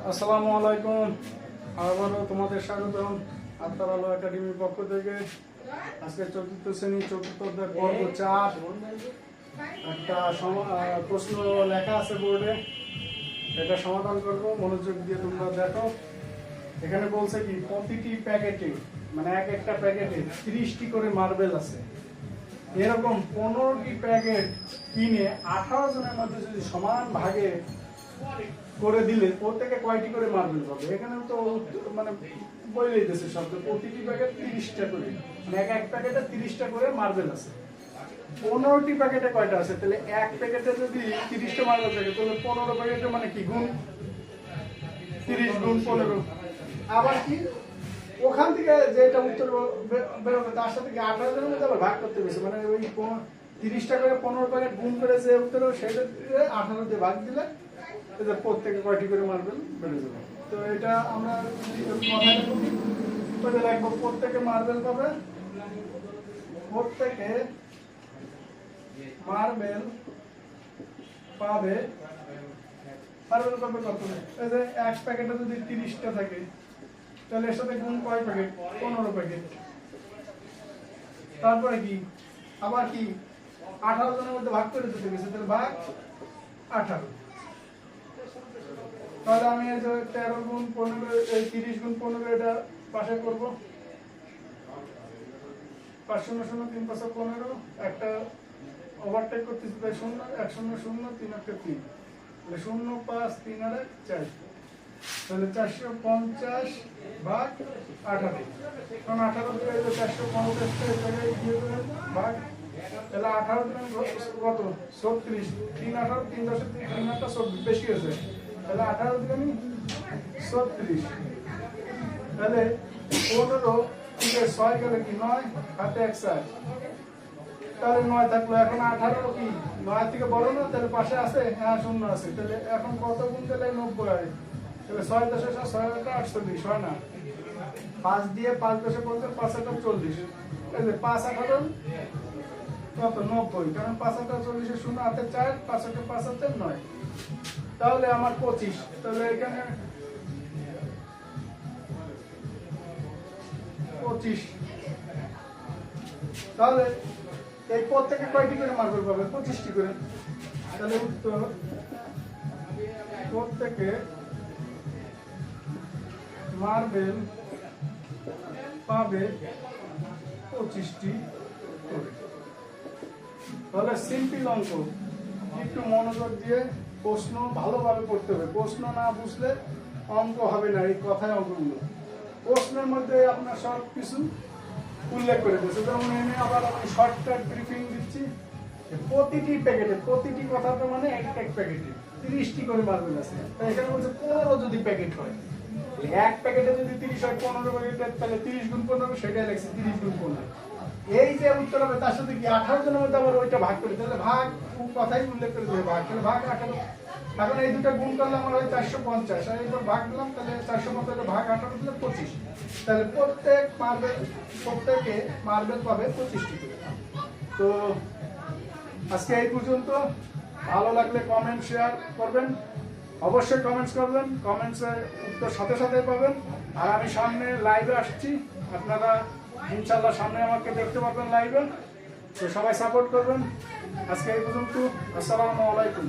আসসালামু আলাইকুম। আবারও তোমাদের স্বাগতম আত্মার আলো একাডেমির পক্ষ থেকে। আজকে চতুর্থ শ্রেণী চতুর্থ অধ্যায় পর্ব 4 একটা প্রশ্ন লেখা আছে বোর্ডে, এটা সমাধান করব। মনোযোগ দিয়ে তোমরা দেখো। এখানে বলছে কি, প্রতিটি প্যাকেটে মানে একটা প্যাকেটে 30টি করে মার্বেল আছে। এরকম 15টি প্যাকেট কিনে 18 জনের মধ্যে যদি সমান ভাগে করে দিলে প্রত্যেকে কয়টি করে মার্বেল পাবে? এখানে তো মানে বইলেই দিয়েছে শব্দ, প্রতিটি প্যাকেট 30টা করে, মানে এক প্যাকেটে 30টা করে মার্বেল আছে। 15টি প্যাকেটে কয়টা আছে? তাহলে এক প্যাকেটে যদি 30টা মার্বেল থাকে তাহলে 15 প্যাকেটে মানে কি গুণ 30 গুণ 15। আবার কি ওখান থেকে যেটা উত্তর বেরোবে তার সাথে কি 18 জনের মধ্যে আবার ভাগ করতে গেছে, মানে ওই 30টা করে 15 প্যাকেট গুণ করে যে উত্তর সেটা 18 দিয়ে ভাগ দিলে প্রত্যেকে কয়টি করে মার্বেল বেড়ে যাবে। তো এটা আমরা লিখবো, প্রত্যেকে মার্বেল পাবে, প্রত্যেকে মার্বেল পাবে মার্বেল পাবে কত? এই যে এক প্যাকেটে যদি 30টা থাকে তাহলে এর সাথে গুণ কয় প্যাকেট? 15 প্যাকেট। তারপরে কি আবার কি 18 জনের মধ্যে ভাগ করে দিতে গেছে, তাহলে ভাগ 18। তাহলে আমি এই যে 13 গুণ 15 এই 30 গুণ 15 এটা পাশে করব। 5 0 0 3 5 15, একটা ওভারটেক করতেছি তাই 0 1 0 0 3 1 3, তাহলে 0 5 3 আর 4, তাহলে 450 ভাগ 18। কারণ 18 দিয়ে 450 টা জায়গায় দিয়ে দেবেন ভাগ, তাহলে 18 কত? 36। 3 18 3 10 3 8 24, বেশি হয়েছে, তাহলে 18 দিকে আমি 36। তাহলে 15 থেকে 6 গেলে কি 9, হাতে 1 4, তাহলে 9 থাকলো। এখন 18 কি 9 থেকে বড় না? তাহলে পাশে আছে, হ্যাঁ 0 আছে। তাহলে এখন কত গুণ দিলে 90 হয়? তাহলে 6 10 6 48 হয় না? 5 দিয়ে 5 10 50, 5 8 40, এই যে 5 18 কত? 90। কারণ 5 8 40 0 হাতে 4, 5 8 5 হাতে 9, তাহলে আমার 25। তাহলে এখানে 25। তাহলে এই প্রত্যেকে কয়টি করে মার্বেল পাবে? 25টি করে। তাহলে উত্তর প্রত্যেকে মার্বেল পাবে 25টি করে। তাহলে সিম্পল অঙ্ক, একটু মনোযোগ দিয়ে প্রশ্ন ভালোভাবে করতে হবে। প্রশ্ন না বুঝলে অঙ্ক হবে না। এই কথায় অঙ্কগুলো প্রশ্নের মধ্যে আপনার সব কিছু উল্লেখ করে দিয়েছে। যেমন এনে আবার আমি শর্টকাট ব্রিফিং দিচ্ছি। প্রতিটি প্যাকেটে, প্রতিটি কথাটা মানে এক প্যাকেটে 30টি করে মার্বেল আছে। তাই এখানে বলছে 15 যদি প্যাকেট হয়, এক প্যাকেটে যদি 30 হয় 15 প্যাকেট, তাহলে 30 গুণ 15, সেটাই লাগছে 30 গুণ 15। এই যে উত্তর হবে তার সাথে কি 18 জনের মধ্যে আবার ওইটা ভাগ করে, তাহলে ভাগ কথাই উল্লেখ করে দেবে ভাগ, তাহলে ভাগ 18। এখন এই দুটো গুণ করলে আমার হয় 450, আর এরপর ভাগ দিলাম, তাহলে 450 ভাগ 18 দিলে 25। তাহলে প্রত্যেকে মার্বেল পাবে 25টি করে। তো আজকে এই পর্যন্ত। ভালো লাগলে কমেন্ট শেয়ার করবেন, অবশ্যই কমেন্টস করবেন। কমেন্টসের উত্তর সাথে সাথে পাবেন। আর আমি সামনে লাইভে আসছি, আপনারা ইনশাল্লাহ সামনে আমাকে দেখতে পারবেন লাইভে। তো সবাই সাপোর্ট করবেন। আজকে এই পর্যন্ত। আসসালামু আলাইকুম।